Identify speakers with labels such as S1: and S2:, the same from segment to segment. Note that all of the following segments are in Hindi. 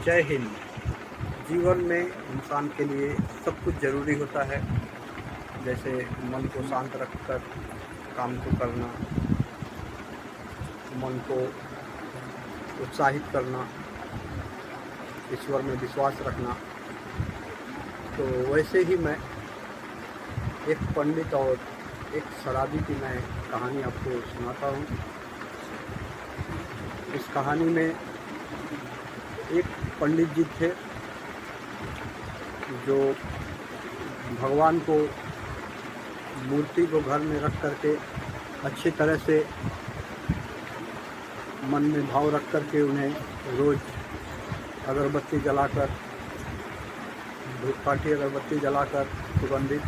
S1: जय हिंद। जीवन में इंसान के लिए सब कुछ ज़रूरी होता है, जैसे मन को शांत रखकर काम को करना, मन को उत्साहित करना, ईश्वर में विश्वास रखना। तो वैसे ही मैं एक पंडित और एक शराबी की मैं कहानी आपको सुनाता हूँ। इस कहानी में एक पंडित जी थे जो भगवान को मूर्ति को घर में रख करके अच्छी तरह से मन में भाव रख करके उन्हें रोज़ अगरबत्ती जलाकर, धूपकाठी अगरबत्ती जलाकर सुगंधित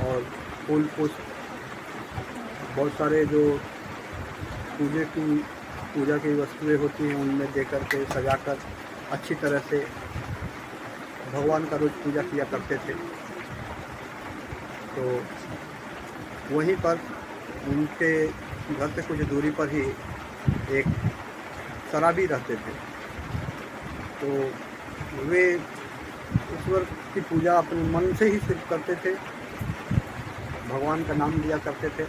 S1: और फूल पुष्प बहुत सारे जो पूजा की वस्तुएं होती हैं उनमें दे करके सजाकर अच्छी तरह से भगवान का रोज़ पूजा किया करते थे। तो वहीं पर उनके घर से कुछ दूरी पर ही एक शराबी रहते थे। तो वे ईश्वर की पूजा अपने मन से ही सिर्फ करते थे, भगवान का नाम लिया करते थे।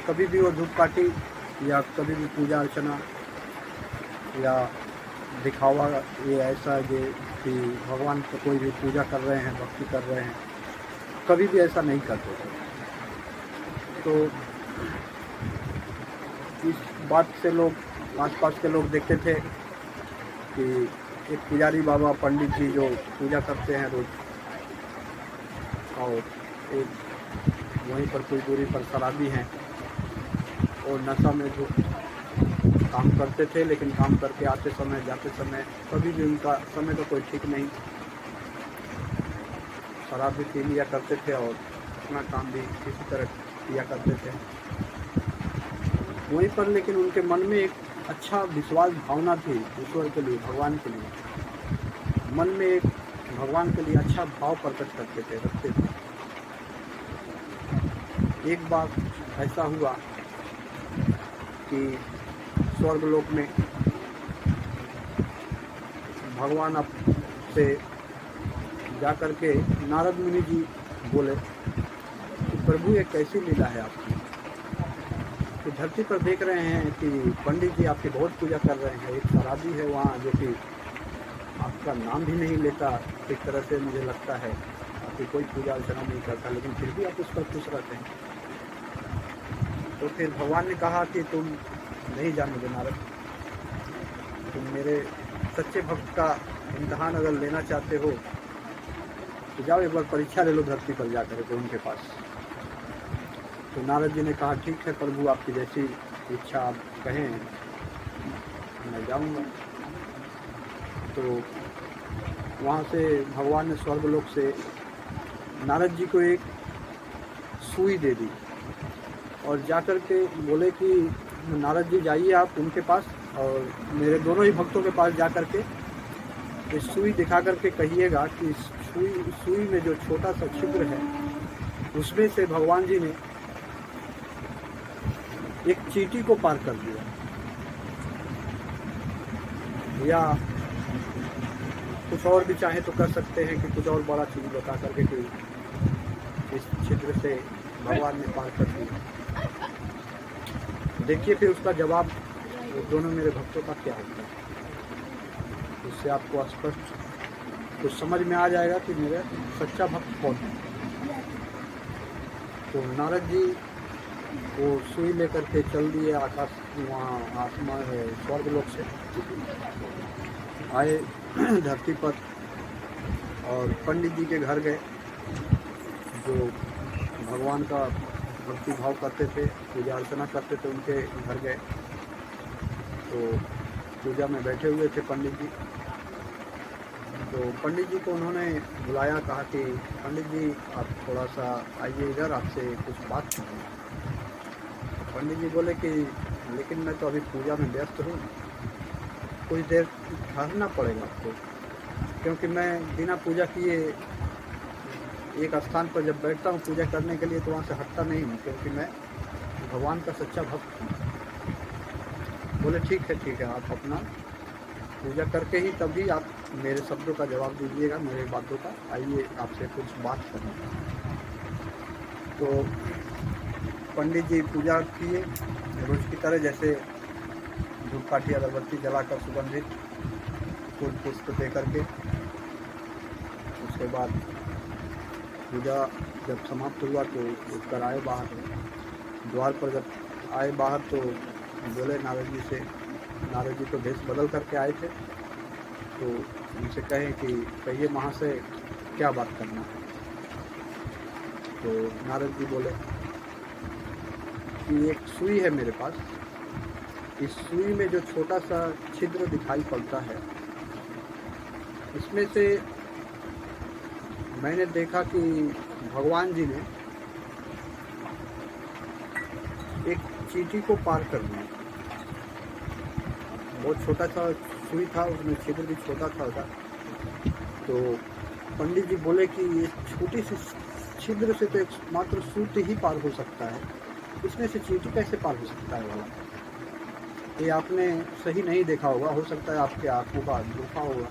S1: कभी भी वो धूपकाठी या कभी भी पूजा अर्चना या दिखावा ये ऐसा कि भगवान को कोई भी पूजा कर रहे हैं, भक्ति कर रहे हैं, कभी भी ऐसा नहीं करते थे। तो इस बात से लोग आसपास के लोग देखते थे कि एक पुजारी बाबा पंडित जी जो पूजा करते हैं रोज, और एक वहीं पर कोई दूरी पर शराबी हैं और नशा में जो काम करते थे, लेकिन काम करके आते समय जाते समय कभी भी उनका समय का कोई ठीक नहीं। शराब भी पी लिया करते थे और अपना काम भी किसी तरह किया करते थे वहीं पर। लेकिन उनके मन में एक अच्छा विश्वास भावना थी ईश्वर के लिए, भगवान के लिए। मन में एक भगवान के लिए अच्छा भाव प्रकट करते थे, रखते थे। एक बार ऐसा हुआ कि स्वर्गलोक में भगवान अब से जाकर के नारद मुनि जी बोले कि प्रभु ये कैसी लीला है आपकी, कि धरती पर देख रहे हैं कि पंडित जी आपकी बहुत पूजा कर रहे हैं, एक शराबी है वहाँ जो कि आपका नाम भी नहीं लेता, एक तरह से मुझे लगता है आपकी कोई पूजा अर्चना नहीं करता, लेकिन फिर भी आप उस पर खुश रहते हैं। तो फिर भगवान ने कहा कि तुम नहीं जानोगे नारद, तुम मेरे सच्चे भक्त का इम्तहान अगर लेना चाहते हो तो जाओ एक बार परीक्षा ले लो धरती पर जाकर के उनके पास। तो नारद जी ने कहा ठीक है प्रभु, आपकी जैसी इच्छा आप कहें मैं जाऊंगा। तो वहाँ से भगवान ने स्वर्गलोक से नारद जी को एक सुई दे दी और जाकर के बोले कि नारद जी जाइए आप उनके पास और मेरे दोनों ही भक्तों के पास जाकर के इस सुई दिखा करके कहिएगा कि सुई में जो छोटा सा छिद्र है उसमें से भगवान जी ने एक चींटी को पार कर दिया, या कुछ और भी चाहे तो कर सकते हैं कि कुछ और बड़ा चीज बता करके कि इस छिद्र से भगवान ने पार कर दिया। देखिए फिर उसका जवाब दोनों मेरे भक्तों का क्या होता है, उससे आपको स्पष्ट कुछ समझ में आ जाएगा कि मेरा सच्चा भक्त कौन है। तो नारद जी वो सुई लेकर के चल दिए आकाश, वहाँ आसमान स्वर्गलोक से आए धरती पर और पंडित जी के घर गए जो भगवान का भक्ति भाव करते थे, पूजा अर्चना करते थे, उनके घर गए। तो पूजा में बैठे हुए थे पंडित जी। तो पंडित जी को उन्होंने बुलाया, कहा कि पंडित जी आप थोड़ा सा आइए इधर, आपसे कुछ बात करनी है। पंडित जी बोले कि लेकिन मैं तो अभी पूजा में व्यस्त हूँ, कुछ देर ठहरना पड़ेगा आपको, क्योंकि मैं बिना पूजा किए एक स्थान पर जब बैठता हूँ पूजा करने के लिए तो वहाँ से हटता नहीं हूँ, क्योंकि मैं भगवान का सच्चा भक्त हूँ। बोले ठीक है आप अपना पूजा करके ही तभी आप मेरे शब्दों का जवाब दीजिएगा, मेरे बातों का। आइए आपसे कुछ बात करना। तो पंडित जी पूजा किए रोज की तरह, जैसे धूपकाठी अगरबत्ती जलाकर सुगंधित फूल पुष्प दे करके। उसके बाद पूजा जब समाप्त हुआ तो उठकर आए बाहर। द्वार पर जब आए बाहर तो बोले नारद जी से, नारद जी तो भेष बदल करके आए थे, तो उनसे कहें कि कहिए महाशय क्या बात करना है। तो नारद जी बोले कि एक सुई है मेरे पास, इस सुई में जो छोटा सा छिद्र दिखाई पड़ता है, इसमें से मैंने देखा कि भगवान जी ने एक चींटी को पार कर दिया। बहुत छोटा सा सुई था, उसमें छिद्र भी छोटा था। तो पंडित जी बोले कि ये छोटी सी छिद्र से तो एक मात्र सूत ही पार हो सकता है, इसमें से चींटी कैसे पार हो सकता है वाला। ये आपने सही नहीं देखा होगा, हो सकता है आपके आंखों का धोखा होगा,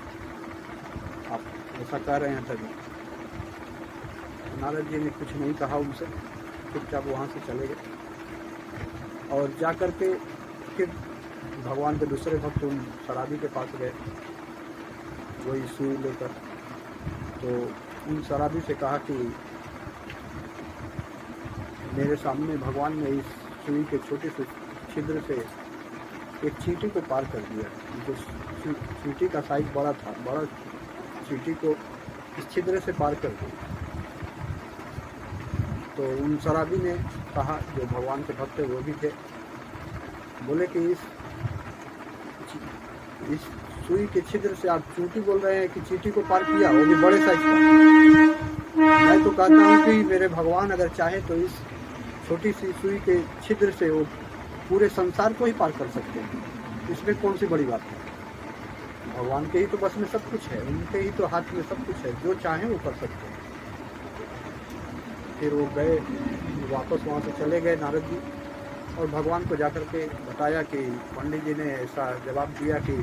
S1: आप ऐसा कह रहे हैं तभी। नारद जी ने कुछ नहीं कहा उनसे, चुपचाप वहाँ से चले गए। और जा कर के फिर भगवान के दूसरे भक्त उन शराबी के पास गए, वही सुई लेकर। तो उन शराबी से कहा कि मेरे सामने भगवान ने इस सुई के छोटे से छिद्र से एक चींटी को पार कर दिया। जो चींटी का साइज बड़ा था, बड़ा चींटी को इस छिद्र से पार कर दिया। तो उन शराबी ने कहा, जो भगवान के भक्त वो भी थे, बोले कि इस सुई के छिद्र से आप चींटी बोल रहे हैं कि चींटी को पार किया, वो भी बड़े साइज का। मैं तो कहता हूँ कि मेरे भगवान अगर चाहे तो इस छोटी सी सुई के छिद्र से वो पूरे संसार को ही पार कर सकते हैं। इसमें कौन सी बड़ी बात है। भगवान के ही तो बस में सब कुछ है, उनके ही तो हाथ में सब कुछ है, जो चाहे वो कर सकते हैं। फिर वो गए, वापस वहाँ से चले गए नारद जी, और भगवान को जाकर के बताया कि पंडित जी ने ऐसा जवाब दिया कि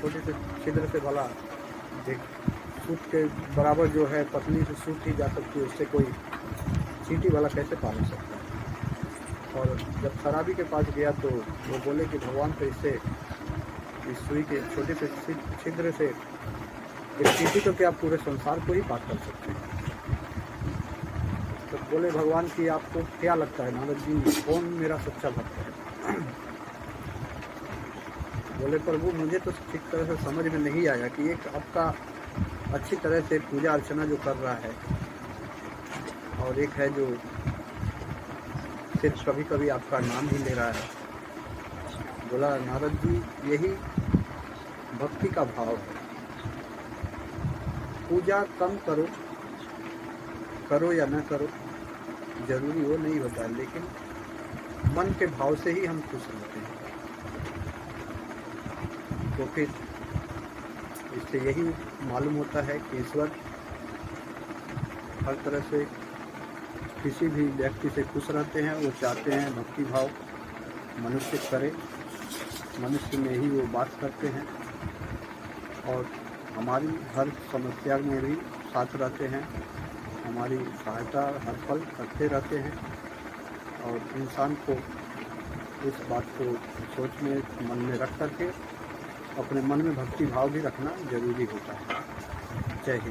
S1: छोटे से छिद्र से भला एक सूत के बराबर जो है पतली से सूत ही जा सकती है, उससे कोई चींटी वाला कैसे पाल सकता है। और जब शराबी के पास गया तो वो बोले कि भगवान तो इससे इस सुई के छोटे से छिद्र से एक चींटी तो क्या पूरे संसार को ही पार कर सकते हैं। तो बोले भगवान की आपको क्या लगता है नारद जी, कौन मेरा सच्चा भक्त है। बोले प्रभु मुझे तो ठीक तरह से समझ में नहीं आया कि एक आपका अच्छी तरह से पूजा अर्चना जो कर रहा है, और एक है जो सिर्फ कभी कभी आपका नाम ही ले रहा है। बोला नारद जी यही भक्ति का भाव है। पूजा कम करो, करो या न करो, जरूरी वो नहीं होता है, लेकिन मन के भाव से ही हम खुश रहते हैं। तो फिर इससे यही मालूम होता है कि ईश्वर हर तरह से किसी भी व्यक्ति से खुश रहते हैं। वो चाहते हैं भक्ति भाव मनुष्य करे, मनुष्य में ही वो बात करते हैं, और हमारी हर समस्या में भी साथ रहते हैं, हमारी सहायता हर पल करते रहते हैं। और इंसान को इस बात को सोच में मन में रख करके अपने मन में भक्ति भाव भी रखना जरूरी होता है। जय हिंद।